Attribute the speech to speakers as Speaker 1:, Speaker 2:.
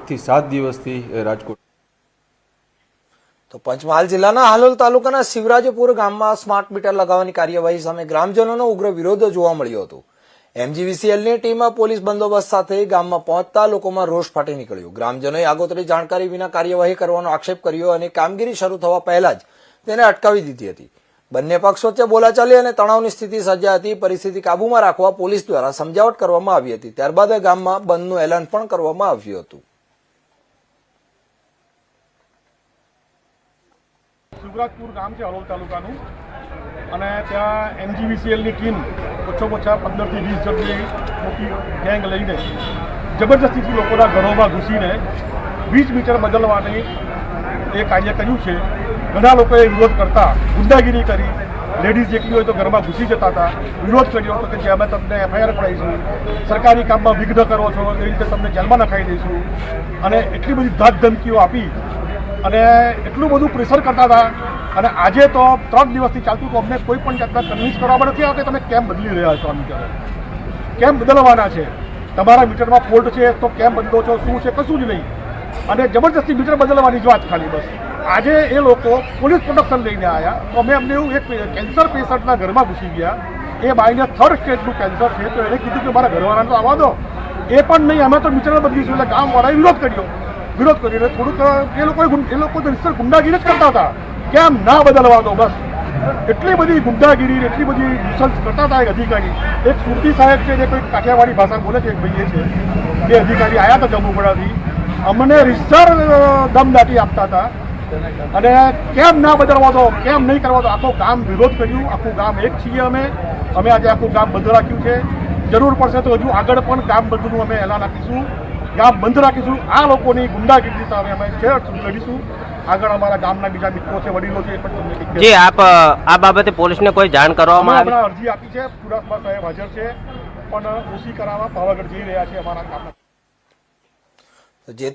Speaker 1: થી 7 દિવસથી રાજકોટ.
Speaker 2: તો પંચમહાલ જિલ્લાના હાલોલ તાલુકાના શિવરાજપુર ગામમાં સ્માર્ટ મીટર લગાવવાની કાર્યવાહી સામે ગ્રામજનોનો ઉગ્ર વિરોધ જોવા મળ્યો હતો. MGVCLની ટીમ પોલીસ બંદોબસ્ત સાથે ગામમાં પહોંચતા લોકોમાં રોષ ફાટી નીકળ્યો. ગ્રામજનોએ આગોતરી જાણકારી વિના કાર્યવાહી કરવાનો આક્ષેપ કર્યો અને કામગીરી શરૂ થવા પહેલા જ તેને અટકાવી દીધી હતી. બંને પક્ષ વચ્ચે બોલાચાલી અને તણાવની સ્થિતિ સર્જાઈ હતી. પરિસ્થિતિ કાબૂમાં રાખવા પોલીસ દ્વારા સમજાવટ કરવામાં આવી હતી. ત્યારબાદ ગામમાં બંધનું એલાન પણ કરવામાં આવ્યું હતું.
Speaker 3: શિવરાજપુર ગામ છે હાલોલ તાલુકાનું, અને ત્યાં MGVCLની ટીમ ઓછા 15 થી 20 જણની મોટી ગેંગ લઈને જબરજસ્તીથી લોકોના ઘરોમાં ઘૂસીને 20 મીટર બદલવાની એ કાર્ય કર્યું છે. ઘણા લોકોએ વિરોધ કરતા ગુંડાગીરી કરી, લેડીઝ જેટલી હોય તો ઘરમાં ઘૂસી જતા હતા. વિરોધ કર્યો હતો કે જે અમે તમને FIR પડાવીશું, સરકારી કામમાં વિઘ્ન કરો છો એ રીતે તમને જેલમાં નખાઈ દઈશું, અને એટલી બધી ધાક ધમકીઓ આપી અને એટલું બધું પ્રેશર કરતા હતા. અને આજે તો 3 દિવસથી ચાલતું તો અમને કોઈ પણ જાતના કન્વિન્સ કરવામાં નથી આવતા કે તમે કેમ બદલી રહ્યા છો. આ મીટરો કેમ બદલવાના છે? તમારા મીટરમાં ફોલ્ટ છે તો કેમ બદલો છો? શું છે? કશું જ નહીં. અને જબરજસ્તી મીટર બદલવાની જ વાત ખાલી બસ. આજે એ લોકો પોલીસ પ્રોટેક્શન લઈને આવ્યા તો અમે અમને એવું એક કેન્સર પેશન્ટના ઘરમાં ઘૂસી ગયા. એ બાઈને 3rd સ્ટેજનું કેન્સર છે, તો એણે કીધું કે મારા ઘરવાળાને તો આવવા દો. એ પણ નહીં, અમે તો મીટર બદલીશું. એટલે ગામવાળાએ વિરોધ કરીને થોડુંક એ લોકો તો રીતસર ગુંડાગીરી જ કરતા હતા. કેમ ના બદલવા દો? બસ એટલી બધી ગુંડાગીરી, એટલી બધી નુસન્સ કરતા હતા. એક અધિકારી, એક સુરતી સાહેબ છે જે કોઈ કાઠિયાવાડી ભાષા બોલે છે, એક ભાઈએ છે, બે અધિકારી આવ્યા હતા જમ્મુપડાથી, અમને રીતસર દમદાટી આપતા હતા. અને કેમ ના બદલવા દો, કેમ નહીં કરવા દો? આખું ગામ વિરોધ કર્યું. આખું ગામ એક છીએ અમે આજે આખું ગામ બંધ રાખ્યું છે. જરૂર પડશે તો હજુ આગળ પણ ગામ બંધનું અમે એલાન આપીશું. ગામ બંધ રાખીશું. આ લોકોની ગુંડાગીરી સામે અમે લડીશું. આગળ અમારા ગામના બીજા મિત્રો છે, વડીલો છે, એ પણ તમને
Speaker 4: જી આપ આ બાબતે પોલીસને કોઈ જાણ કરવામાં આવી?
Speaker 3: અરજી આપી છે. ચુડાસમા સાહેબ હાજર છે, પણ ઓછી કરાવવા પાવાગઢ જઈ રહ્યા છે અમારા ગામના.